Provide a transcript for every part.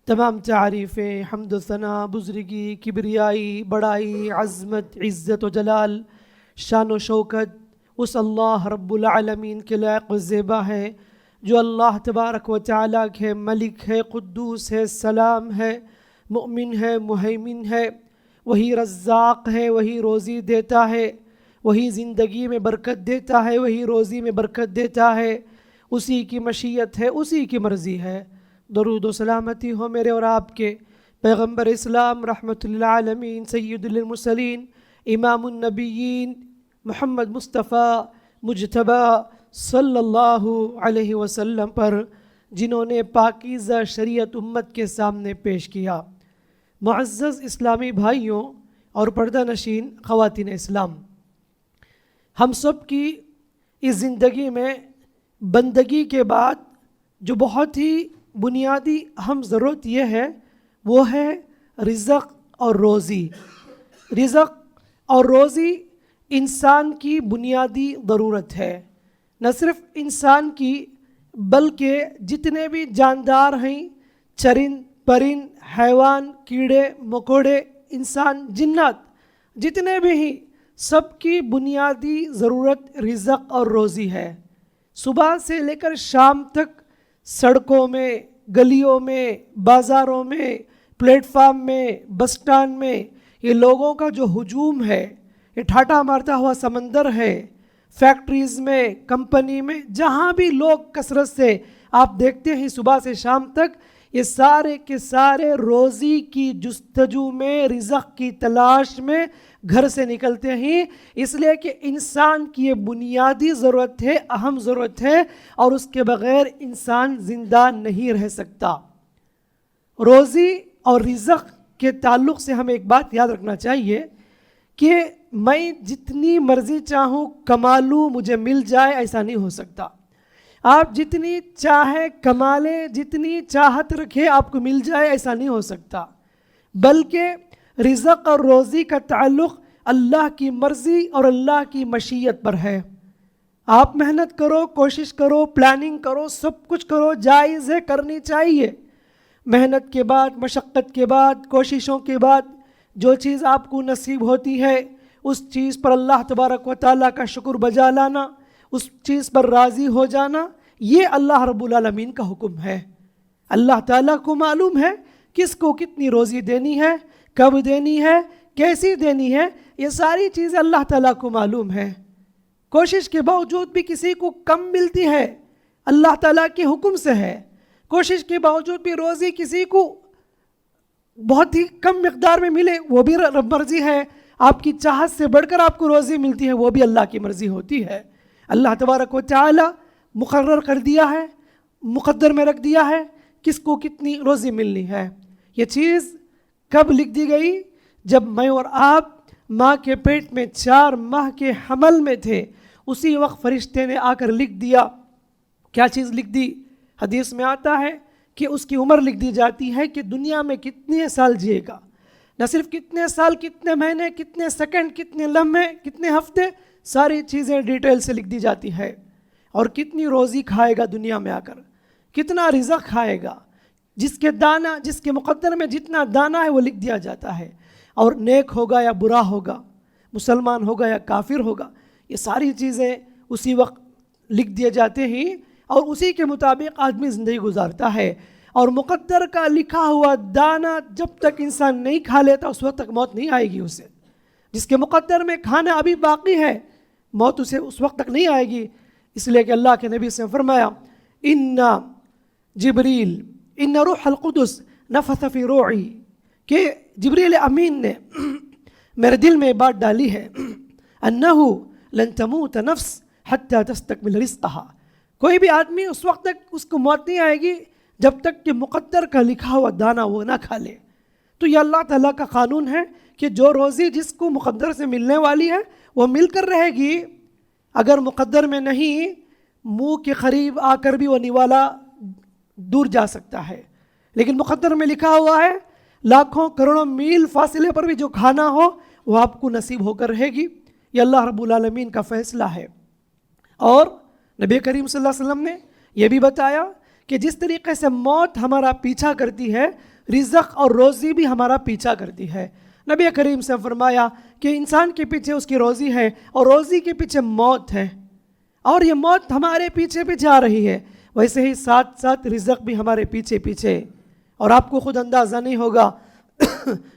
تمام تعریفیں، حمد و ثنا، بزرگی، کبریائی، بڑائی، عظمت، عزت و جلال، شان و شوکت اس اللہ رب العالمین کے لائق و زیبا ہے جو اللہ تبارک و تعالیٰ ہے، ملک ہے، قدوس ہے، سلام ہے، مؤمن ہے، مہیمن ہے، وہی رزاق ہے، وہی روزی دیتا ہے، وہی زندگی میں برکت دیتا ہے، وہی روزی میں برکت دیتا ہے، اسی کی مشیت ہے، اسی کی مرضی ہے۔ درود و سلامتی ہو میرے اور آپ کے پیغمبر اسلام رحمت للعالمین سید المرسلین امام النبیین محمد مصطفیٰ مجتبی صلی اللہ علیہ وسلم پر، جنہوں نے پاکیزہ شریعت امت کے سامنے پیش کیا۔ معزز اسلامی بھائیوں اور پردہ نشین خواتین اسلام، ہم سب کی اس زندگی میں بندگی کے بعد جو بہت ہی بنیادی اہم ضرورت یہ ہے، وہ ہے رزق اور روزی۔ رزق اور روزی انسان کی بنیادی ضرورت ہے، نہ صرف انسان کی بلکہ جتنے بھی جاندار ہیں، چرند پرند، حیوان، کیڑے مکوڑے، انسان، جنات، جتنے بھی ہیں، سب کی بنیادی ضرورت رزق اور روزی ہے۔ صبح سے لے کر شام تک سڑکوں میں، گلیوں میں، بازاروں میں، پلیٹ فارم میں، بس اسٹینڈ میں یہ لوگوں کا جو ہجوم ہے، یہ ٹھاٹا مارتا ہوا سمندر ہے۔ فیکٹریز میں، کمپنی میں، جہاں بھی لوگ کثرت سے آپ دیکھتے ہیں صبح سے شام تک، یہ سارے کے سارے روزی کی جستجو میں، رزق کی تلاش میں گھر سے نکلتے ہیں، اس لیے کہ انسان کی یہ بنیادی ضرورت ہے، اہم ضرورت ہے، اور اس کے بغیر انسان زندہ نہیں رہ سکتا۔ روزی اور رزق کے تعلق سے ہمیں ایک بات یاد رکھنا چاہیے کہ میں جتنی مرضی چاہوں کما لوں، مجھے مل جائے، ایسا نہیں ہو سکتا۔ آپ جتنی چاہے کما لیں، جتنی چاہت رکھے آپ کو مل جائے، ایسا نہیں ہو سکتا، بلکہ رزق اور روزی کا تعلق اللہ کی مرضی اور اللہ کی مشیت پر ہے۔ آپ محنت کرو، کوشش کرو، پلاننگ کرو، سب کچھ کرو، جائز ہے، کرنی چاہیے۔ محنت کے بعد، مشقت کے بعد، کوششوں کے بعد جو چیز آپ کو نصیب ہوتی ہے، اس چیز پر اللہ تبارک و تعالیٰ کا شکر بجا لانا، اس چیز پر راضی ہو جانا، یہ اللہ رب العالمین کا حکم ہے۔ اللہ تعالیٰ کو معلوم ہے کس کو کتنی روزی دینی ہے، کب دینی ہے، کیسی دینی ہے، یہ ساری چیزیں اللہ تعالیٰ کو معلوم ہے۔ کوشش کے باوجود بھی کسی کو کم ملتی ہے، اللہ تعالیٰ کے حکم سے ہے۔ کوشش کے باوجود بھی روزی کسی کو بہت ہی کم مقدار میں ملے، وہ بھی رب مرضی ہے۔ آپ کی چاہت سے بڑھ کر آپ کو روزی ملتی ہے، وہ بھی اللہ کی مرضی ہوتی ہے۔ اللہ تبارک و تعالیٰ مقرر کر دیا ہے، مقدر میں رکھ دیا ہے کس کو کتنی روزی ملنی ہے۔ یہ چیز کب لکھ دی گئی؟ جب میں اور آپ ماں کے پیٹ میں 4 ماہ کے حمل میں تھے، اسی وقت فرشتے نے آ کر لکھ دیا۔ کیا چیز لکھ دی؟ حدیث میں آتا ہے کہ اس کی عمر لکھ دی جاتی ہے کہ دنیا میں کتنے سال جیے گا، نہ صرف کتنے سال، کتنے مہینے، کتنے سیکنڈ، کتنے لمحے، کتنے ہفتے، ساری چیزیں ڈیٹیل سے لکھ دی جاتی ہے، اور کتنی روزی کھائے گا دنیا میں آ کر، کتنا رزق کھائے گا، جس کے مقدر میں جتنا دانہ ہے وہ لکھ دیا جاتا ہے، اور نیک ہوگا یا برا ہوگا، مسلمان ہوگا یا کافر ہوگا، یہ ساری چیزیں اسی وقت لکھ دیے جاتے ہیں، اور اسی کے مطابق آدمی زندگی گزارتا ہے۔ اور مقدر کا لکھا ہوا دانہ جب تک انسان نہیں کھا لیتا اس وقت تک موت نہیں آئے گی اسے۔ جس کے مقدر میں کھانا ابھی باقی ہے، موت اسے اس وقت تک نہیں آئے گی۔ اس لیے کہ اللہ کے نبی سے فرمایا، ان جبریل ان روح القدس نفث فی روعی، کہ جبریل امین نے میرے دل میں بات ڈالی ہے، انہ لن تموت نفس حتی تستکمل رزقہا، کوئی بھی آدمی اس وقت تک اس کو موت نہیں آئے گی جب تک کہ مقدر کا لکھا ہوا دانہ وہ نہ کھا لے۔ تو یہ اللہ تعالیٰ کا قانون ہے کہ جو روزی جس کو مقدر سے ملنے والی ہے وہ مل کر رہے گی۔ اگر مقدر میں نہیں، منہ کے قریب آ کر بھی وہ نوالا دور جا سکتا ہے، لیکن مقدر میں لکھا ہوا ہے لاکھوں کروڑوں میل فاصلے پر بھی جو کھانا ہو وہ آپ کو نصیب ہو کر رہے گی۔ یہ اللہ رب العالمین کا فیصلہ ہے۔ اور نبی کریم صلی اللہ علیہ وسلم نے یہ بھی بتایا کہ جس طریقے سے موت ہمارا پیچھا کرتی ہے، رزق اور روزی بھی ہمارا پیچھا کرتی ہے۔ نبی کریم سے فرمایا کہ انسان کے پیچھے اس کی روزی ہے اور روزی کے پیچھے موت ہے، اور یہ موت ہمارے پیچھے پیچھے آ رہی ہے، ویسے ہی ساتھ ساتھ رزق بھی ہمارے پیچھے پیچھے۔ اور آپ کو خود اندازہ نہیں ہوگا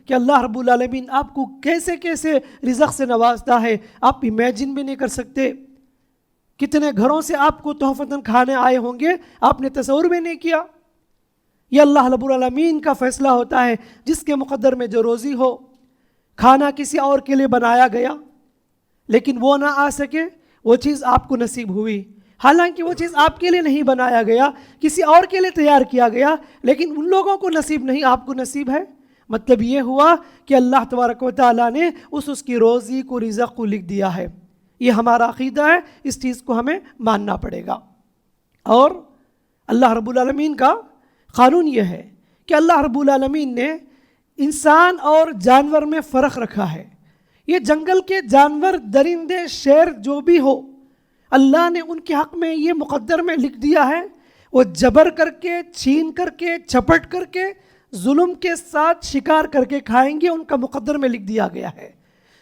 کہ اللہ رب العالمین آپ کو کیسے کیسے رزق سے نوازتا ہے، آپ امیجن بھی نہیں کر سکتے۔ کتنے گھروں سے آپ کو تحفتاً کھانے آئے ہوں گے، آپ نے تصور بھی نہیں کیا۔ یہ اللہ رب العالمین کا فیصلہ ہوتا ہے، جس کے مقدر میں جو روزی ہو۔ کھانا کسی اور کے لیے بنایا گیا لیکن وہ نہ آ سکے، وہ چیز آپ کو نصیب ہوئی، حالانکہ وہ چیز آپ کے لیے نہیں بنایا گیا، کسی اور کے لیے تیار کیا گیا، لیکن ان لوگوں کو نصیب نہیں، آپ کو نصیب ہے۔ مطلب یہ ہوا کہ اللہ تبارک و تعالیٰ نے اس کی روزی کو، رزق کو لکھ دیا ہے۔ یہ ہمارا عقیدہ ہے، اس چیز کو ہمیں ماننا پڑے گا۔ اور اللہ رب العالمین کا قانون یہ ہے کہ اللہ رب العالمین نے انسان اور جانور میں فرق رکھا ہے۔ یہ جنگل کے جانور، درندے، شیر جو بھی ہو، اللہ نے ان کے حق میں یہ مقدر میں لکھ دیا ہے، وہ جبر کر کے، چھین کر کے، چھپٹ کر کے، ظلم کے ساتھ شکار کر کے کھائیں گے، ان کا مقدر میں لکھ دیا گیا ہے۔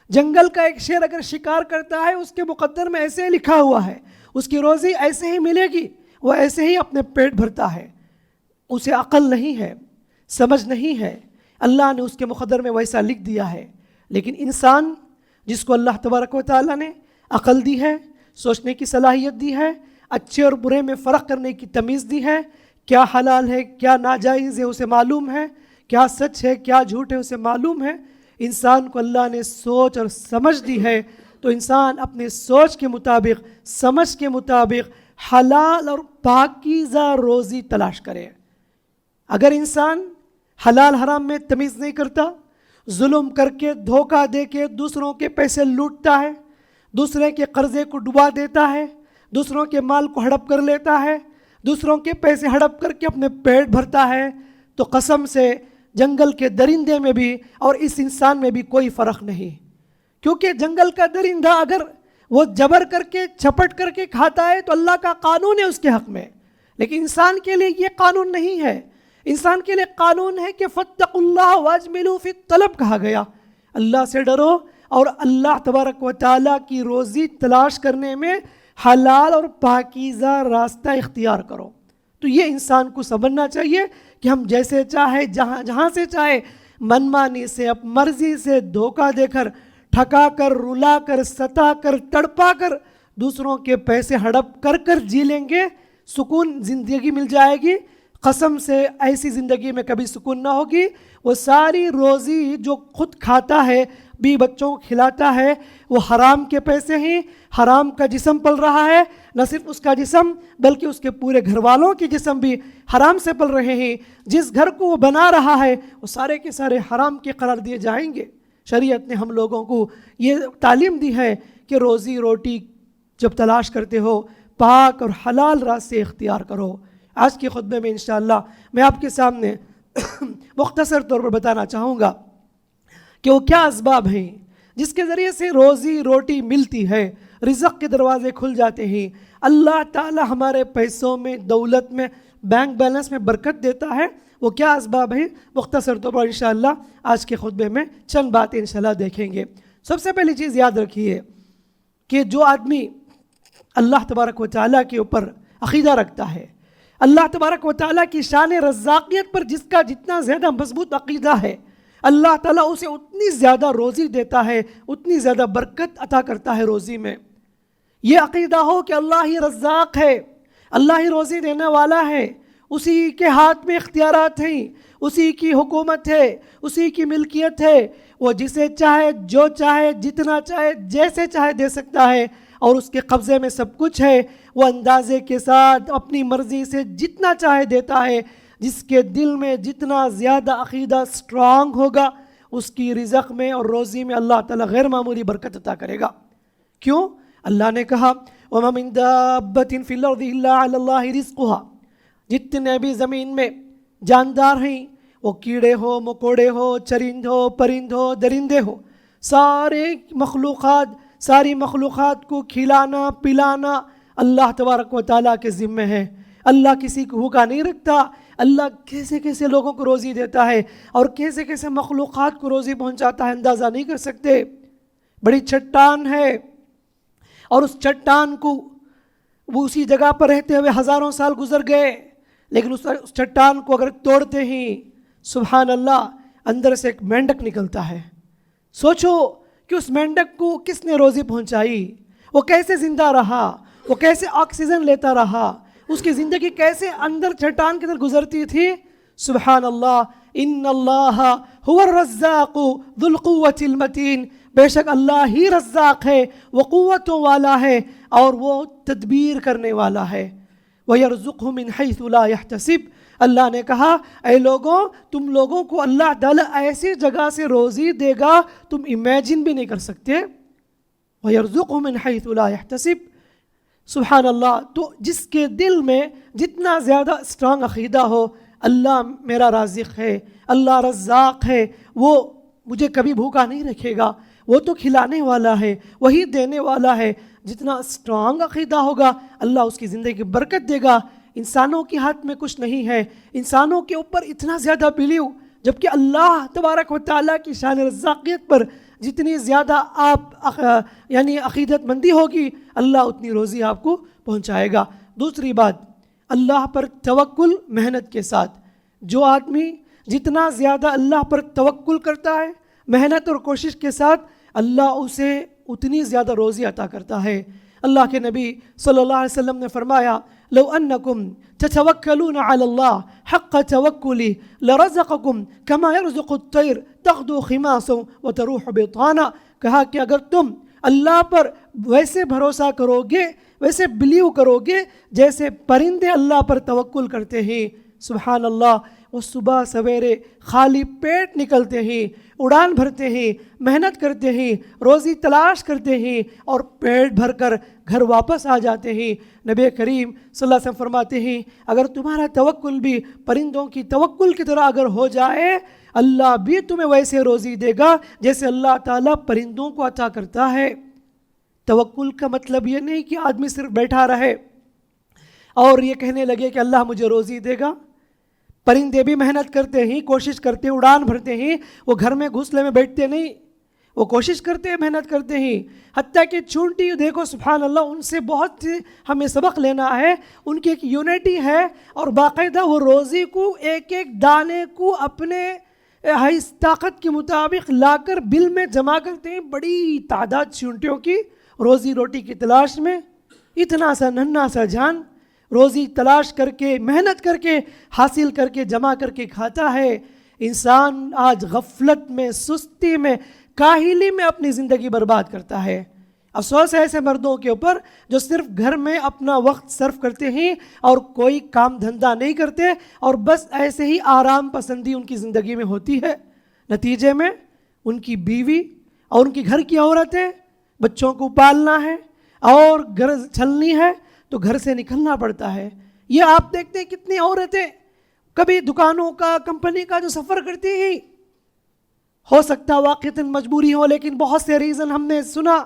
جنگل کا ایک شیر اگر شکار کرتا ہے، اس کے مقدر میں ایسے ہی لکھا ہوا ہے، اس کی روزی ایسے ہی ملے گی، وہ ایسے ہی اپنے پیٹ بھرتا ہے۔ اسے عقل نہیں ہے، سمجھ نہیں ہے، اللہ نے اس کے مقدر میں ویسا لکھ دیا ہے۔ لیکن انسان جس کو اللہ تبارک و تعالیٰ نے عقل دی ہے، سوچنے کی صلاحیت دی ہے، اچھے اور برے میں فرق کرنے کی تمیز دی ہے، کیا حلال ہے کیا ناجائز ہے اسے معلوم ہے، کیا سچ ہے کیا جھوٹ ہے اسے معلوم ہے۔ انسان کو اللہ نے سوچ اور سمجھ دی ہے، تو انسان اپنے سوچ کے مطابق، سمجھ کے مطابق حلال اور پاکیزہ روزی تلاش کرے۔ اگر انسان حلال حرام میں تمیز نہیں کرتا، ظلم کر کے، دھوکہ دے کے دوسروں کے پیسے لوٹتا ہے، دوسرے کے قرضے کو ڈبا دیتا ہے، دوسروں کے مال کو ہڑپ کر لیتا ہے، دوسروں کے پیسے ہڑپ کر کے اپنے پیٹ بھرتا ہے، تو قسم سے جنگل کے درندے میں بھی اور اس انسان میں بھی کوئی فرق نہیں۔ کیونکہ جنگل کا درندہ اگر وہ جبر کر کے، چھپٹ کر کے کھاتا ہے تو اللہ کا قانون ہے اس کے حق میں، لیکن انسان کے لیے یہ قانون نہیں ہے۔ انسان کے لیے قانون ہے کہ فاتقوا اللہ واجملوا فی الطلب کہا گیا، اللہ سے ڈرو اور اللہ تبارک و تعالیٰ کی روزی تلاش کرنے میں حلال اور پاکیزہ راستہ اختیار کرو۔ تو یہ انسان کو سمجھنا چاہیے کہ ہم جیسے چاہے، جہاں سے چاہے، منمانی سے، اپ مرضی سے دھوکہ دے کر، ٹھکا کر، رلا کر، ستا کر، تڑپا کر، دوسروں کے پیسے ہڑپ کر کر جی لیں گے، سکون زندگی مل جائے گی۔ قسم سے ایسی زندگی میں کبھی سکون نہ ہوگی۔ وہ ساری روزی جو خود کھاتا ہے، بھی بچوں کو کھلاتا ہے، وہ حرام کے پیسے ہیں، حرام کا جسم پل رہا ہے، نہ صرف اس کا جسم بلکہ اس کے پورے گھر والوں کے جسم بھی حرام سے پل رہے ہیں۔ جس گھر کو وہ بنا رہا ہے وہ سارے کے سارے حرام کے قرار دیے جائیں گے۔ شریعت نے ہم لوگوں کو یہ تعلیم دی ہے کہ روزی روٹی جب تلاش کرتے ہو، پاک اور حلال راستے اختیار کرو۔ آج کے خطبے میں انشاءاللہ میں آپ کے سامنے مختصر طور پر بتانا چاہوں گا کہ وہ کیا اسباب ہیں جس کے ذریعے سے روزی روٹی ملتی ہے، رزق کے دروازے کھل جاتے ہیں، اللہ تعالی ہمارے پیسوں میں، دولت میں، بینک بیلنس میں برکت دیتا ہے۔ وہ کیا اسباب ہیں، مختصر طور پر انشاءاللہ آج کے خطبے میں چند باتیں انشاءاللہ دیکھیں گے۔ سب سے پہلی چیز یاد رکھیے کہ جو آدمی اللہ تبارک و تعالیٰ کے اوپر عقیدہ رکھتا ہے، اللہ تبارک و تعالیٰ کی شان رزاقیت پر جس کا جتنا زیادہ مضبوط عقیدہ ہے، اللہ تعالیٰ اسے اتنی زیادہ روزی دیتا ہے، اتنی زیادہ برکت عطا کرتا ہے روزی میں۔ یہ عقیدہ ہو کہ اللہ ہی رزاق ہے، اللہ ہی روزی دینے والا ہے، اسی کے ہاتھ میں اختیارات ہیں، اسی کی حکومت ہے، اسی کی ملکیت ہے، وہ جسے چاہے، جو چاہے، جتنا چاہے، جیسے چاہے دے سکتا ہے، اور اس کے قبضے میں سب کچھ ہے۔ وہ اندازے کے ساتھ اپنی مرضی سے جتنا چاہے دیتا ہے۔ جس کے دل میں جتنا زیادہ عقیدہ سٹرانگ ہوگا، اس کی رزق میں اور روزی میں اللہ تعالیٰ غیر معمولی برکت عطا کرے گا۔ کیوں؟ اللہ نے کہا وَمَا مِن دَابَّةٍ فِي الْأَرْضِ إِلَّا عَلَى اللَّهِ رِزْقُهَا، جتنے بھی زمین میں جاندار ہیں، وہ کیڑے ہو، مکوڑے ہو، چرند ہو، پرند ہو، درندے ہو، ساری مخلوقات کو کھلانا، پلانا، اللہ تبارک و تعالیٰ کے ذمے ہے. اللہ کسی کو بھوکا نہیں رکھتا. اللہ کیسے کیسے لوگوں کو روزی دیتا ہے اور کیسے کیسے مخلوقات کو روزی پہنچاتا ہے, اندازہ نہیں کر سکتے. بڑی چٹان ہے اور اس چٹان کو وہ اسی جگہ پر رہتے ہوئے ہزاروں سال گزر گئے, لیکن اس چٹان کو اگر توڑتے ہی سبحان اللہ اندر سے ایک مینڈک نکلتا ہے. سوچو کہ اس مینڈک کو کس نے روزی پہنچائی, وہ کیسے زندہ رہا, وہ کیسے آکسیجن لیتا رہا, اس کی زندگی کیسے اندر چٹان کے اندر گزرتی تھی. سبحان اللہ. ان اللہ هو الرزاق ذو القوة المتین, بے شک اللہ ہی رزاق ہے, وہ قوتوں والا ہے اور وہ تدبیر کرنے والا ہے. وَيَرْزُقْهُ مِنْ حَيْثُ لَا يَحْتَسِبْ, اللہ نے کہا اے لوگوں تم لوگوں کو اللہ تعالیٰ ایسی جگہ سے روزی دے گا تم امیجن بھی نہیں کر سکتے. وَيَرْزُقْهُ مِنْ حَيْثُ لَا يَحْتَسِبْ. سبحان اللہ. تو جس کے دل میں جتنا زیادہ اسٹرانگ عقیدہ ہو اللہ میرا رازق ہے, اللہ رزاق ہے, وہ مجھے کبھی بھوکا نہیں رکھے گا, وہ تو کھلانے والا ہے, وہی دینے والا ہے, جتنا اسٹرانگ عقیدہ ہوگا اللہ اس کی زندگی کی برکت دے گا. انسانوں کے ہاتھ میں کچھ نہیں ہے, انسانوں کے اوپر اتنا زیادہ بلیو, جبکہ اللہ تبارک و تعالیٰ کی شان رزاقیت پر جتنی زیادہ آپ یعنی عقیدت مندی ہوگی اللہ اتنی روزی آپ کو پہنچائے گا. دوسری بات, اللہ پر توکل محنت کے ساتھ. جو آدمی جتنا زیادہ اللہ پر توکل کرتا ہے محنت اور کوشش کے ساتھ اللہ اسے اتنی زیادہ روزی عطا کرتا ہے. اللہ کے نبی صلی اللہ علیہ وسلم نے فرمایا لو انکم تتوکلون علی اللہ حق توکلی لرزقکم کما یرزق الطیر تغدو خماسا وتروح بطانا. کہا کہ اگر تم اللہ پر ویسے بھروسہ کرو گے, ویسے بلیو کرو گے جیسے پرندے اللہ پر توکل کرتے ہیں, سبحان اللہ, وہ صبح سویرے خالی پیٹ نکلتے ہیں, اڑان بھرتے ہیں, محنت کرتے ہیں, روزی تلاش کرتے ہیں اور پیٹ بھر کر گھر واپس آ جاتے ہیں. نبی کریم صلی اللہ علیہ وسلم فرماتے ہیں اگر تمہارا توکل بھی پرندوں کی توکل کی طرح اگر ہو جائے اللہ بھی تمہیں ویسے روزی دے گا جیسے اللہ تعالیٰ پرندوں کو عطا کرتا ہے. توکل کا مطلب یہ نہیں کہ آدمی صرف بیٹھا رہے اور یہ کہنے لگے کہ اللہ مجھے روزی دے گا. پرندے بھی محنت کرتے ہیں, کوشش کرتے ہیں, اڑان بھرتے ہیں, وہ گھر میں گھونسلے میں بیٹھتے نہیں, وہ کوشش کرتے ہیں, محنت کرتے ہیں. حتیٰ کہ چونٹی دیکھو سبحان اللہ, ان سے بہت ہمیں سبق لینا ہے. ان کی ایک یونٹی ہے اور باقاعدہ وہ روزی کو ایک ایک دانے کو اپنے طاقت کے مطابق لا کر بل میں جمع کرتے ہیں. بڑی تعداد چونٹیوں کی روزی روٹی کی تلاش میں, اتنا سا ننھا سا جان روزی تلاش کر کے محنت کر کے حاصل کر کے جمع کر کے کھاتا ہے. انسان آج غفلت میں, سستی میں, کاہلی میں اپنی زندگی برباد کرتا ہے. افسوس ہے ایسے مردوں کے اوپر جو صرف گھر میں اپنا وقت صرف کرتے ہیں اور کوئی کام دھندا نہیں کرتے اور بس ایسے ہی آرام پسندی ان کی زندگی میں ہوتی ہے. نتیجے میں ان کی بیوی اور ان کی گھر کی عورتیں, بچوں کو پالنا ہے اور گھر چلنی ہے تو گھر سے نکلنا پڑتا ہے. یہ آپ دیکھتے ہیں کتنی عورتیں کبھی دکانوں کا, کمپنی کا جو سفر کرتی ہیں, ہو سکتا واقعتاً مجبوری ہو, لیکن بہت سے ریزن ہم نے سنا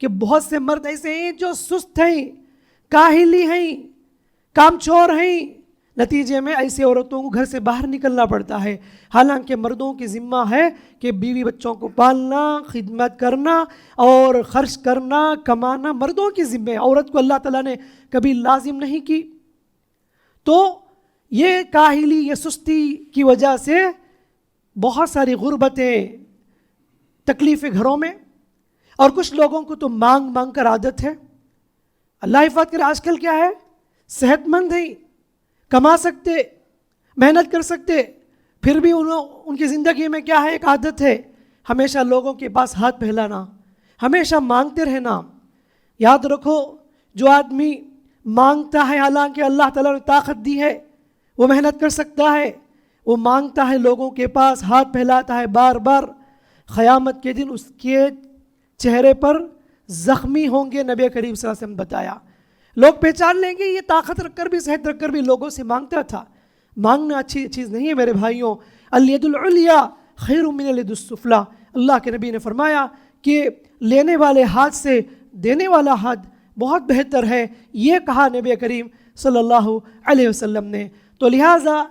کہ بہت سے مرد ایسے ہیں جو سست ہیں, کاہلی ہیں, کام چور ہیں. نتیجے میں ایسے عورتوں کو گھر سے باہر نکلنا پڑتا ہے. حالانکہ مردوں کی ذمہ ہے کہ بیوی بچوں کو پالنا, خدمت کرنا اور خرچ کرنا, کمانا مردوں کی ذمہ ہے. عورت کو اللہ تعالیٰ نے کبھی لازم نہیں کی. تو یہ کاہلی, یہ سستی کی وجہ سے بہت ساری غربتیں, تکلیفیں گھروں میں, اور کچھ لوگوں کو تو مانگ مانگ کر عادت ہے. اللہ حفاظت کرے. آج کل کیا ہے, صحت مند ہیں, کما سکتے, محنت کر سکتے, پھر بھی ان کی زندگی میں کیا ہے, ایک عادت ہے ہمیشہ لوگوں کے پاس ہاتھ پھیلانا, ہمیشہ مانگتے رہنا. یاد رکھو جو آدمی مانگتا ہے حالانکہ اللہ تعالیٰ نے طاقت دی ہے, وہ محنت کر سکتا ہے, وہ مانگتا ہے لوگوں کے پاس ہاتھ پھیلاتا ہے بار بار, قیامت کے دن اس کے چہرے پر زخمی ہوں گے. نبی کریم صلی اللہ علیہ وسلم بتایا, لوگ پہچان لیں گے یہ طاقت رکھ کر بھی, صحت رکھ کر بھی لوگوں سے مانگتا تھا. مانگنا اچھی چیز نہیں ہے میرے بھائیوں. الید العلیٰ خیر من الید السفلیٰ. اللہ کے نبی نے فرمایا کہ لینے والے ہاتھ سے دینے والا ہاتھ بہت بہتر ہے، یہ کہا نبی کریم صلی اللہ علیہ وسلم نے۔ تو لہٰذا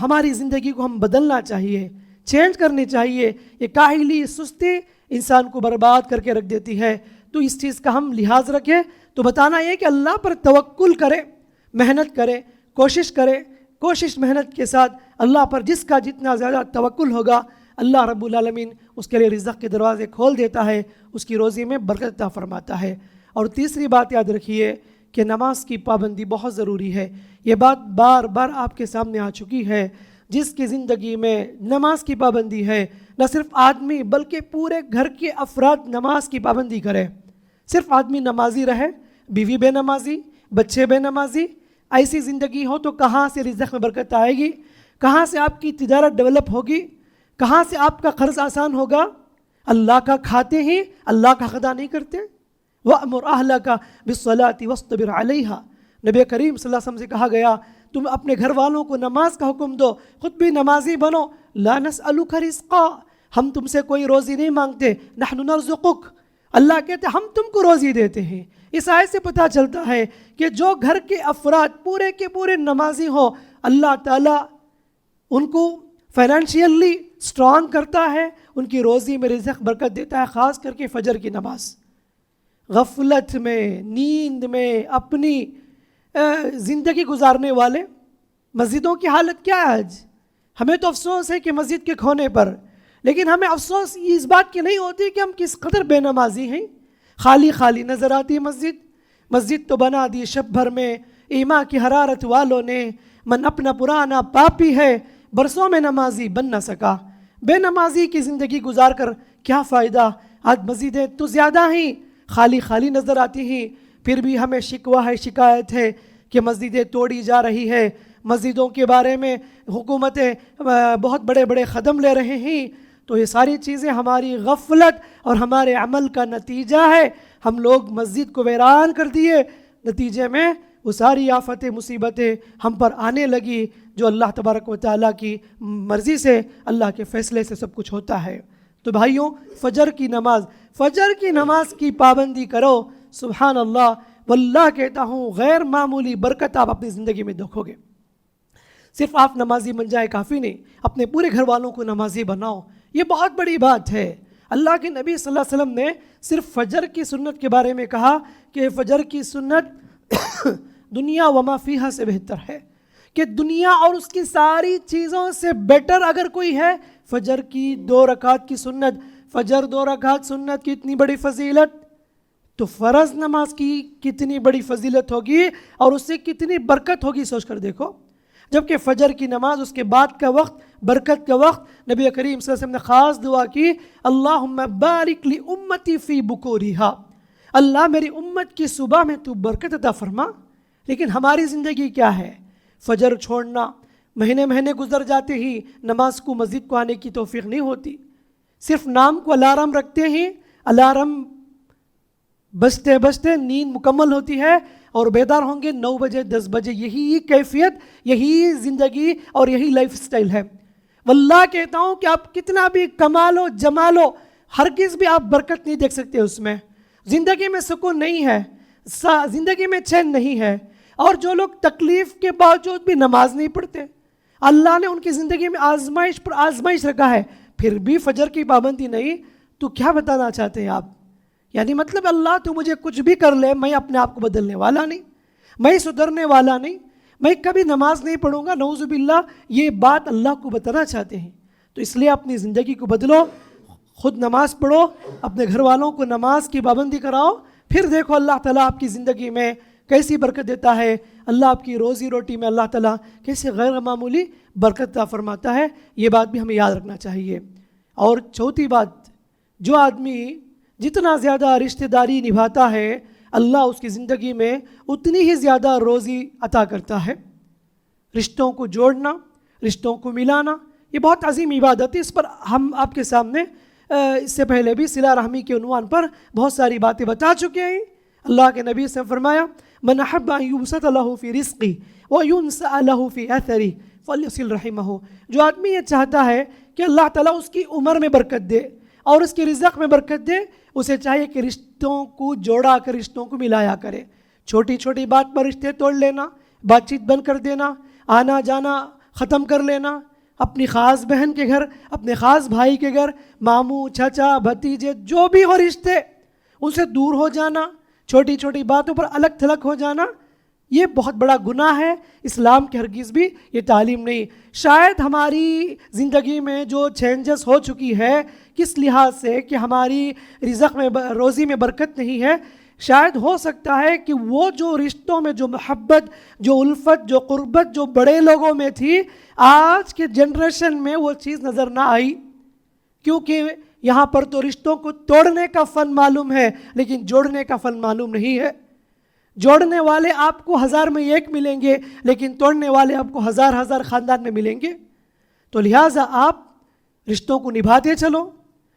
ہماری زندگی کو ہم بدلنا چاہیے، چینج کرنی چاہیے۔ یہ کاہلی، سستی انسان کو برباد کر کے رکھ دیتی ہے، تو اس چیز کا ہم لحاظ رکھیں۔ تو بتانا یہ کہ اللہ پر توکل کرے، محنت کرے، کوشش کرے، کوشش محنت کے ساتھ اللہ پر جس کا جتنا زیادہ توکل ہوگا اللہ رب العالمین اس کے لیے رزق کے دروازے کھول دیتا ہے، اس کی روزی میں برکت عطا فرماتا ہے۔ اور تیسری بات یاد رکھیے کہ نماز کی پابندی بہت ضروری ہے۔ یہ بات بار بار آپ کے سامنے آ چکی ہے۔ جس کی زندگی میں نماز کی پابندی ہے، نہ صرف آدمی بلکہ پورے گھر کے افراد نماز کی پابندی کرے۔ صرف آدمی نمازی رہے، بیوی بے نمازی، بچے بے نمازی، ایسی زندگی ہو تو کہاں سے رزق میں برکت آئے گی؟ کہاں سے آپ کی تجارت ڈیولپ ہوگی؟ کہاں سے آپ کا قرض آسان ہوگا؟ اللہ کا کھاتے ہی اللہ کا ادا نہیں کرتے۔ وَأْمُرْ أَهْلَكَ بِالصَّلَاةِ وَاصْطَبِرْ عَلَيْهَا، نبی کریم صلی اللہ علیہ وسلم سے کہا گیا تم اپنے گھر والوں کو نماز کا حکم دو، خود بھی نمازی بنو۔ لَا نَسْأَلُكَ رِزْقًا، ہم تم سے کوئی روزی نہیں مانگتے، نَحْنُ نَرْزُقُكَ، اللہ کہتے ہیں ہم تم کو روزی دیتے ہیں۔ اس آیت سے پتہ چلتا ہے کہ جو گھر کے افراد پورے کے پورے نمازی ہوں، اللہ تعالیٰ ان کو فائنینشیلی سٹرانگ کرتا ہے، ان کی روزی میں رزق برکت دیتا ہے، خاص کر کے فجر کی نماز۔ غفلت میں، نیند میں اپنی زندگی گزارنے والے، مسجدوں کی حالت کیا ہے آج؟ ہمیں تو افسوس ہے کہ مسجد کے کھونے پر، لیکن ہمیں افسوس اس بات کی نہیں ہوتی کہ ہم کس قدر بے نمازی ہیں۔ خالی خالی نظر آتی ہے مسجد تو بنا دی شب بھر میں ایما کی حرارت والوں نے، من اپنا پرانا پاپی ہے برسوں میں نمازی بن نہ سکا۔ بے نمازی کی زندگی گزار کر کیا فائدہ؟ آج مسجدیں تو زیادہ ہیں، خالی خالی نظر آتی ہیں، پھر بھی ہمیں شکوہ ہے، شکایت ہے کہ مسجدیں توڑی جا رہی ہے، مسجدوں کے بارے میں حکومتیں بہت بڑے بڑے قدم لے رہے ہیں۔ تو یہ ساری چیزیں ہماری غفلت اور ہمارے عمل کا نتیجہ ہے۔ ہم لوگ مسجد کو ویران کر دیے، نتیجے میں وہ ساری آفتیں، مصیبتیں ہم پر آنے لگی، جو اللہ تبارک و تعالیٰ کی مرضی سے، اللہ کے فیصلے سے سب کچھ ہوتا ہے۔ تو بھائیوں، فجر کی نماز کی پابندی کرو۔ سبحان اللہ، واللہ کہتا ہوں غیر معمولی برکت آپ اپنی زندگی میں دیکھو گے۔ صرف آپ نمازی بن جائے کافی نہیں، اپنے پورے گھر والوں کو نمازی بناؤ، یہ بہت بڑی بات ہے۔ اللہ کے نبی صلی اللہ علیہ وسلم نے صرف فجر کی سنت کے بارے میں کہا کہ فجر کی سنت دنیا وما فیہا سے بہتر ہے، کہ دنیا اور اس کی ساری چیزوں سے بیٹر اگر کوئی ہے، فجر کی 2 رکعت کی سنت۔ فجر 2 رکعت سنت کی اتنی بڑی فضیلت، تو فرض نماز کی کتنی بڑی فضیلت ہوگی اور اس سے کتنی برکت ہوگی، سوچ کر دیکھو۔ جبکہ فجر کی نماز، اس کے بعد کا وقت، برکت کا وقت، نبی کریم صلی اللہ علیہ وسلم نے خاص دعا کی، اللہم بارک لی امتی فی بکورہا، اللہ میری امت کی صبح میں تو برکت عطا فرما۔ لیکن ہماری زندگی کیا ہے؟ فجر چھوڑنا، مہینے مہینے گزر جاتے ہی نماز کو، مسجد کو آنے کی توفیق نہیں ہوتی، صرف نام کو الارم رکھتے ہیں، الارم بجتے بجتے نیند مکمل ہوتی ہے اور بیدار ہوں گے 9 بجے 10 بجے۔ یہی کیفیت، یہی زندگی اور یہی لائف سٹائل ہے۔ واللہ کہتا ہوں کہ آپ کتنا بھی کما لو، جما لو، ہرگز بھی آپ برکت نہیں دیکھ سکتے اس میں۔ زندگی میں سکون نہیں ہے، زندگی میں چین نہیں ہے۔ اور جو لوگ تکلیف کے باوجود بھی نماز نہیں پڑھتے، اللہ نے ان کی زندگی میں آزمائش پر آزمائش رکھا ہے، پھر بھی فجر کی پابندی نہیں، تو کیا بتانا چاہتے ہیں آپ؟ یعنی مطلب اللہ تو مجھے کچھ بھی کر لے، میں اپنے آپ کو بدلنے والا نہیں، میں سدھرنے والا نہیں، میں کبھی نماز نہیں پڑھوں گا، نعوذ باللہ، یہ بات اللہ کو بتانا چاہتے ہیں۔ تو اس لیے اپنی زندگی کو بدلو، خود نماز پڑھو، اپنے گھر والوں کو نماز کی پابندی کراؤ، پھر دیکھو اللہ تعالیٰ آپ کی زندگی میں کیسی برکت دیتا ہے، اللہ آپ کی روزی روٹی میں اللہ تعالیٰ کیسے غیر معمولی برکت عطا فرماتا ہے۔ یہ بات بھی ہمیں یاد رکھنا چاہیے۔ اور چوتھی بات، جو آدمی جتنا زیادہ رشتہ داری نبھاتا ہے، اللہ اس کی زندگی میں اتنی ہی زیادہ روزی عطا کرتا ہے۔ رشتوں کو جوڑنا، رشتوں کو ملانا، یہ بہت عظیم عبادت ہے۔ اس پر ہم آپ کے سامنے اس سے پہلے بھی صلہ رحمی کے عنوان پر بہت ساری باتیں بتا چکے ہیں۔ اللہ کے نبی سے فرمایا، من احب ان یبسط له فی رزقی وینسأ له فی اثری فلیصل رحمہ۔ جو آدمی یہ چاہتا ہے کہ اللہ تعالیٰ اس کی عمر میں برکت دے اور اس کے رزق میں برکت دے، اسے چاہیے کہ رشتوں کو جوڑا کر رشتوں کو ملایا کرے. چھوٹی چھوٹی بات پر رشتے توڑ لینا، بات چیت بند کر دینا، آنا جانا ختم کر لینا، اپنی خاص بہن کے گھر، اپنے خاص بھائی کے گھر، ماموں چچا بھتیجے جو بھی ہو رشتے، ان سے دور ہو جانا، چھوٹی چھوٹی باتوں پر الگ تھلگ ہو جانا، یہ بہت بڑا گناہ ہے. اسلام کی ہرگز بھی یہ تعلیم نہیں. شاید ہماری زندگی میں جو چینجز ہو چکی ہے کس لحاظ سے کہ ہماری رزق میں روزی میں برکت نہیں ہے، شاید ہو سکتا ہے کہ وہ جو رشتوں میں جو محبت، جو الفت، جو قربت جو بڑے لوگوں میں تھی، آج کے جنریشن میں وہ چیز نظر نہ آئی. کیونکہ یہاں پر تو رشتوں کو توڑنے کا فن معلوم ہے لیکن جوڑنے کا فن معلوم نہیں ہے. جوڑنے والے آپ کو 1000 میں 1 ملیں گے لیکن توڑنے والے آپ کو 1000 خاندان میں ملیں گے. تو لہٰذا آپ رشتوں کو نبھاتے چلو.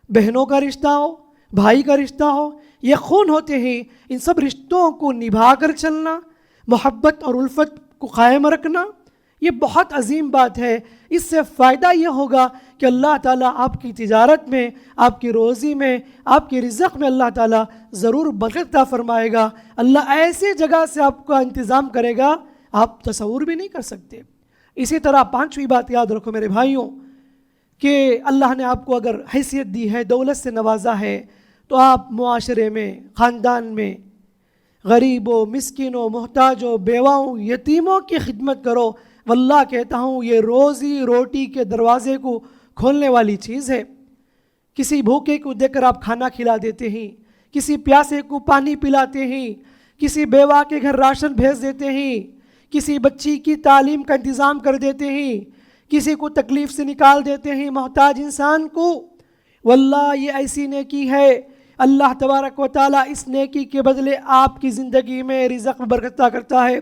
بہنوں کا رشتہ ہو، بھائی کا رشتہ ہو، یہ خون ہوتے ہیں. ان سب رشتوں کو نبھا کر چلنا، محبت اور الفت کو قائم رکھنا، یہ بہت عظیم بات ہے. اس سے فائدہ یہ ہوگا کہ اللہ تعالیٰ آپ کی تجارت میں، آپ کی روزی میں، آپ کے رزق میں اللہ تعالیٰ ضرور برکت عطا فرمائے گا. اللہ ایسی جگہ سے آپ کا انتظام کرے گا آپ تصور بھی نہیں کر سکتے. اسی طرح 5ویں بات یاد رکھو میرے بھائیوں کہ اللہ نے آپ کو اگر حیثیت دی ہے، دولت سے نوازا ہے، تو آپ معاشرے میں، خاندان میں غریبوں، مسکینوں، محتاجوں، بیواؤں، یتیموں کی خدمت کرو. واللہ کہتا ہوں یہ روزی روٹی کے دروازے کو کھولنے والی چیز ہے. کسی بھوکے کو دیکھ کر آپ کھانا کھلا دیتے ہیں، کسی پیاسے کو پانی پلاتے ہیں، کسی بیوہ کے گھر راشن بھیج دیتے ہیں، کسی بچی کی تعلیم کا انتظام کر دیتے ہیں، کسی کو تکلیف سے نکال دیتے ہیں، محتاج انسان کو. واللہ یہ ایسی نیکی ہے، اللہ تبارک و تعالیٰ اس نیکی کے بدلے آپ کی زندگی میں رزق میں برکت عطا کرتا ہے.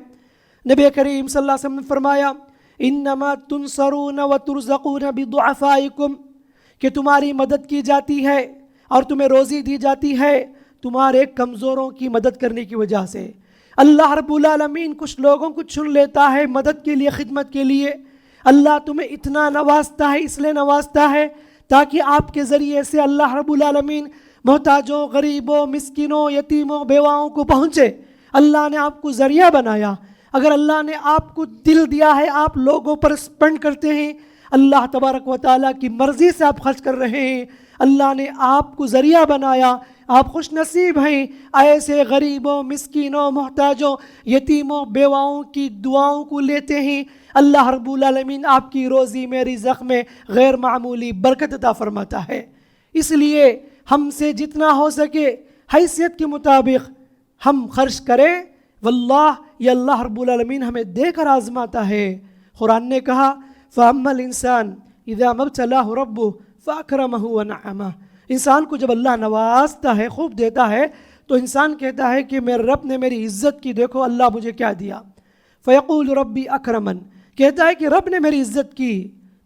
نبی کریم صلی اللہ علیہ وسلم نے فرمایا انما تنصرون وترزقون بضعفائکم، کہ تمہاری مدد کی جاتی ہے اور تمہیں روزی دی جاتی ہے تمہارے کمزوروں کی مدد کرنے کی وجہ سے. اللہ رب العالمین کچھ لوگوں کو چن لیتا ہے مدد کے لیے، خدمت کے لیے. اللہ تمہیں اتنا نوازتا ہے، اس لیے نوازتا ہے تاکہ آپ کے ذریعے سے اللہ رب العالمین محتاجوں، غریبوں، مسکینوں، یتیموں، بیواؤں کو پہنچے. اللہ نے آپ کو ذریعہ بنایا. اگر اللہ نے آپ کو دل دیا ہے، آپ لوگوں پر اسپینڈ کرتے ہیں، اللہ تبارک و تعالیٰ کی مرضی سے آپ خرچ کر رہے ہیں، اللہ نے آپ کو ذریعہ بنایا، آپ خوش نصیب ہیں. ایسے غریبوں، مسکینوں، محتاجوں، یتیموں، بیواؤں کی دعاؤں کو لیتے ہیں. اللہ رب العالمین آپ کی روزی میں، رزق میں غیر معمولی برکت عطا فرماتا ہے. اس لیے ہم سے جتنا ہو سکے حیثیت کے مطابق ہم خرچ کریں. واللہ یہ اللہ رب العالمین ہمیں دے کر آزماتا ہے. قرآن نے کہا فَأَمَّا الْإِنسَانُ إِذَا مَا ابْتَلَاهُ رَبُّهُ فَأَكْرَمَهُ وَنَعَّمَهُ. انسان کو جب اللہ نوازتا ہے، خوب دیتا ہے، تو انسان کہتا ہے کہ میرے رب نے میری عزت کی، دیکھو اللہ مجھے کیا دیا. فَيَقُولُ رَبِّي أَكْرَمَنِ، کہتا ہے کہ رب نے میری عزت کی،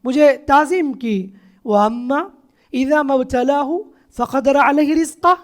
مجھے تعظیم کی. وَأَمَّا إِذَا مَا ابْتَلَاهُ فَقَدَرَ عَلَيْهِ رِزْقَهُ،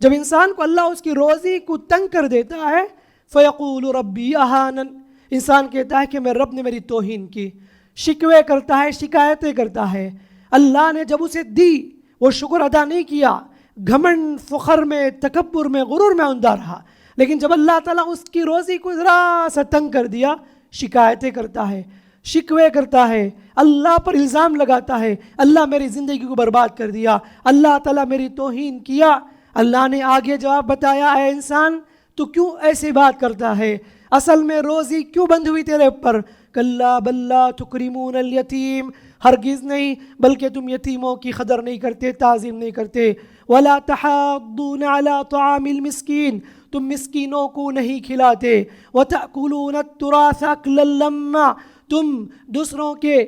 جب انسان کو اللہ اس کی روزی کو تنگ کر دیتا ہے، فَيَقُولُ رَبِّي أَهَانَنِ، انسان کہتا ہے کہ میرے رب نے میری توہین کی، شکوے کرتا ہے، شکایتیں کرتا ہے. اللہ نے جب اسے دی وہ شکر ادا نہیں کیا، گھمنڈ، فخر میں، تکبر میں، غرور میں اندھا رہا. لیکن جب اللہ تعالیٰ اس کی روزی کو ذرا سا تنگ کر دیا، شکایتیں کرتا ہے، شکوے کرتا ہے، اللہ پر الزام لگاتا ہے، اللہ میری زندگی کو برباد کر دیا، اللہ تعالیٰ میری توہین کیا. اللہ نے آگے جواب بتایا اے انسان تو کیوں ایسی بات کرتا ہے؟ اصل میں روزی کیوں بند ہوئی تیرے اوپر؟ کلا بل لا تکرمون الیتیم، ہرگز نہیں، بلکہ تم یتیموں کی قدر نہیں کرتے، تعظیم نہیں کرتے. ولا تحاضون علی طعام المسکین، تم مسکینوں کو نہیں کھلاتے. وتأکلون التراث اکلا لما، تم دوسروں کے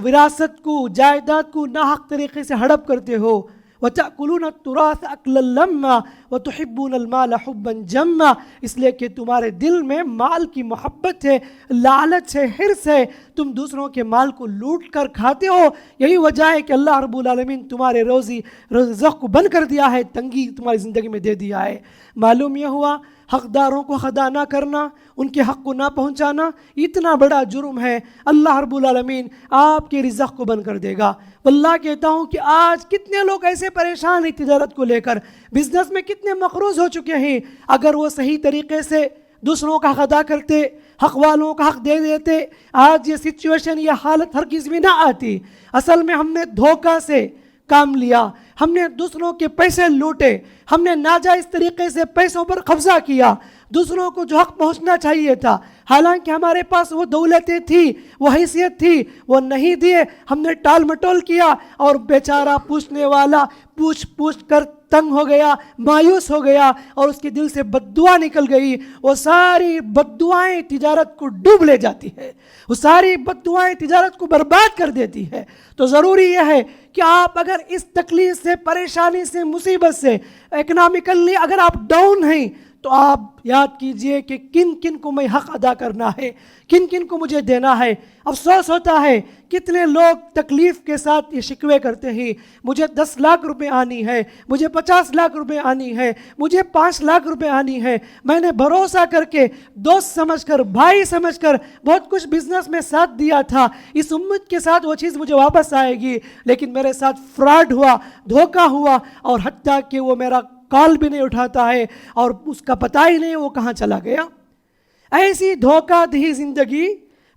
وراثت کو، جائیداد کو ناحق طریقے سے ہڑپ کرتے ہو. وَتَأْكُلُونَ التُّرَاثَ أَكْلًا لَمًّا وَتُحِبُّونَ الْمَالَ حُبًّا جَمًّا، اس لیے کہ تمہارے دل میں مال کی محبت ہے، لالچ ہے، حرص ہے، تم دوسروں کے مال کو لوٹ کر کھاتے ہو. یہی وجہ ہے کہ اللہ رب العالمین تمہارے رزق کو بند کر دیا ہے، تنگی تمہاری زندگی میں دے دیا ہے. معلوم یہ ہوا حقداروں کو حق ادا نہ کرنا، ان کے حق کو نہ پہنچانا اتنا بڑا جرم ہے، اللہ رب العالمین آپ کے رزق کو بند کر دے گا۔ واللہ کہتا ہوں کہ آج کتنے لوگ ایسے پریشان ہیں تجارت کو لے کر، بزنس میں کتنے مقروض ہو چکے ہیں، اگر وہ صحیح طریقے سے دوسروں کا حق ادا کرتے، حق والوں کا حق دے دیتے، آج یہ سچویشن، یہ حالت ہرگز بھی نہ آتی۔ اصل میں ہم نے دھوکہ سے کام لیا، ہم نے دوسروں کے پیسے لوٹے، ہم نے ناجائز طریقے سے پیسوں پر قبضہ کیا، دوسروں کو جو حق پہنچنا چاہیے تھا، حالانکہ ہمارے پاس وہ دولتیں تھی، وہ حیثیت تھی، وہ نہیں دیے، ہم نے ٹال مٹول کیا، اور بیچارہ پوچھنے والا پوچھ کر تنگ ہو گیا، مایوس ہو گیا، اور اس کے دل سے بد دعا نکل گئی۔ وہ ساری بد دعائیں تجارت کو ڈوب لے جاتی ہے، وہ ساری بد دعائیں تجارت کو برباد کر دیتی ہے۔ تو ضروری یہ ہے کہ آپ اگر اس تکلیف سے، پریشانی سے، مصیبت سے، اکنامکلی اگر آپ ڈاؤن ہیں، تو آپ یاد کیجئے کہ کن کن کو میں حق ادا کرنا ہے، کن کن کو مجھے دینا ہے۔ افسوس ہوتا ہے کتنے لوگ تکلیف کے ساتھ یہ شکوے کرتے ہیں، مجھے 10 لاکھ روپے آنی ہے، مجھے 50 لاکھ روپے آنی ہے، مجھے 5 لاکھ روپے آنی ہے، میں نے بھروسہ کر کے، دوست سمجھ کر، بھائی سمجھ کر بہت کچھ بزنس میں ساتھ دیا تھا، اس امید کے ساتھ وہ چیز مجھے واپس آئے گی، لیکن میرے ساتھ فراڈ ہوا، دھوکہ ہوا، اور حتیٰ کہ وہ میرا کال بھی نہیں اٹھاتا ہے، اور اس کا پتہ ہی نہیں وہ کہاں چلا گیا۔ ایسی دھوکہ دہی زندگی،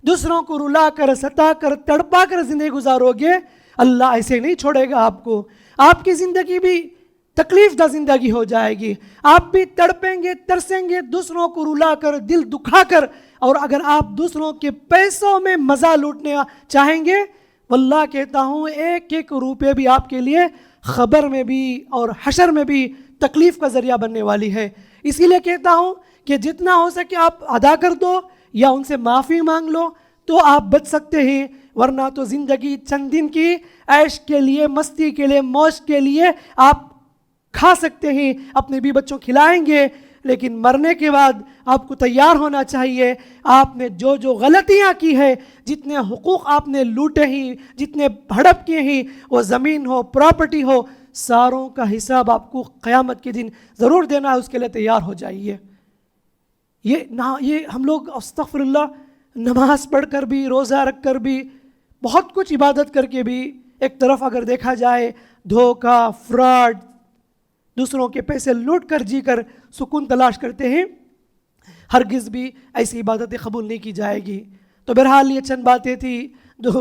دوسروں کو رلا کر، ستا کر، تڑپا کر زندگی گزارو گے، اللہ ایسے نہیں چھوڑے گا آپ کو۔ آپ کی زندگی بھی تکلیف دہ زندگی ہو جائے گی، آپ بھی تڑپیں گے، ترسیں گے، دوسروں کو رلا کر، دل دکھا کر، اور اگر آپ دوسروں کے پیسوں میں مزہ لوٹنے چاہیں گے، واللہ کہتا ہوں ایک ایک روپے بھی آپ کے لیے خبر میں بھی اور حشر میں بھی تکلیف کا ذریعہ بننے والی ہے۔ اسی لیے کہتا ہوں کہ جتنا ہو سکے آپ ادا کر دو یا ان سے معافی مانگ لو تو آپ بچ سکتے ہیں، ورنہ تو زندگی چند دن کی عیش کے لیے، مستی کے لیے، موج کے لیے آپ کھا سکتے ہیں، اپنے بھی بچوں کھلائیں گے، لیکن مرنے کے بعد آپ کو تیار ہونا چاہیے۔ آپ نے جو جو غلطیاں کی ہے، جتنے حقوق آپ نے لوٹے ہیں، جتنے ہڑپ کیے ہیں، وہ زمین ہو، پراپرٹی ہو، ساروں کا حساب آپ کو قیامت کے دن ضرور دینا ہے، اس کے لیے تیار ہو جائیے۔ یہ ہم لوگ استغفر اللہ نماز پڑھ کر بھی، روزہ رکھ کر بھی، بہت کچھ عبادت کر کے بھی، ایک طرف اگر دیکھا جائے دھوکہ، فراڈ، دوسروں کے پیسے لوٹ کر جی کر سکون تلاش کرتے ہیں، ہرگز بھی ایسی عبادتیں قبول نہیں کی جائے گی۔ تو بہرحال یہ چند باتیں تھی جو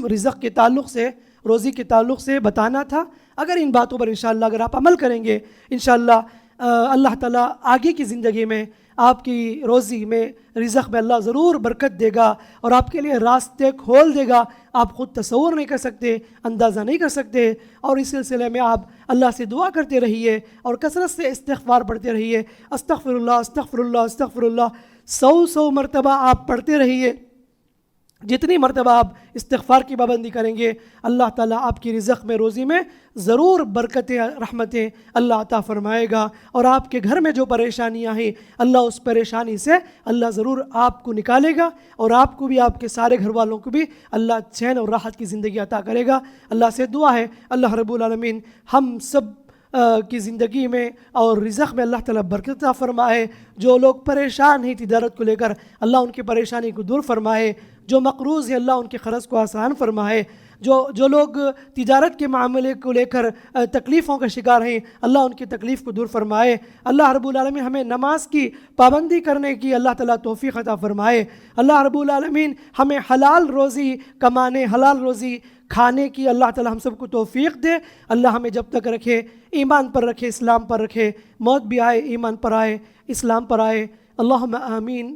رزق کے تعلق سے، روزی کے تعلق سے بتانا تھا۔ اگر ان باتوں پر انشاءاللہ اگر آپ عمل کریں گے، انشاءاللہ اللہ تعالیٰ آگے کی زندگی میں آپ کی روزی میں، رزق میں اللہ ضرور برکت دے گا، اور آپ کے لیے راستے کھول دے گا، آپ خود تصور نہیں کر سکتے، اندازہ نہیں کر سکتے۔ اور اس سلسلے میں آپ اللہ سے دعا کرتے رہیے اور کثرت سے استغفار پڑھتے رہیے، استغفر اللہ، استغفر اللہ، استغفر اللہ، 100 مرتبہ آپ پڑھتے رہیے۔ جتنی مرتبہ آپ استغفار کی پابندی کریں گے، اللہ تعالیٰ آپ کی رزق میں، روزی میں ضرور برکتیں، رحمتیں اللہ عطا فرمائے گا، اور آپ کے گھر میں جو پریشانیاں ہیں، اللہ اس پریشانی سے اللہ ضرور آپ کو نکالے گا، اور آپ کو بھی، آپ کے سارے گھر والوں کو بھی اللہ چین اور راحت کی زندگی عطا کرے گا۔ اللہ سے دعا ہے اللہ رب العالمین ہم سب کی زندگی میں اور رزق میں اللہ تعالیٰ برکت عطا فرمائے۔ جو لوگ پریشان ہیں تجارت کو لے کر، اللہ ان کی پریشانی کو دور فرمائے۔ جو مقروض ہیں، اللہ ان کے قرض کو آسان فرمائے۔ جو لوگ تجارت کے معاملے کو لے کر تکلیفوں کا شکار ہیں، اللہ ان کی تکلیف کو دور فرمائے۔ اللہ رب العالمین ہمیں نماز کی پابندی کرنے کی اللہ تعالیٰ توفیق عطا فرمائے۔ اللہ رب العالمین ہمیں حلال روزی کمانے، حلال روزی کھانے کی اللہ تعالیٰ ہم سب کو توفیق دے۔ اللہ ہمیں جب تک رکھے، ایمان پر رکھے، اسلام پر رکھے، موت بھی آئے ایمان پر آئے، اسلام پر آئے۔ اللہم آمین۔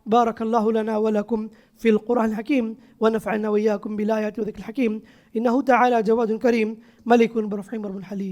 بارک اللہ لنا ولکم فی القرآن الحکیم ونفعنا وإياكم بالآیات والذکر الحکیم۔ انہ تعالی جواد کریم ملک برحیم رب الحلیم۔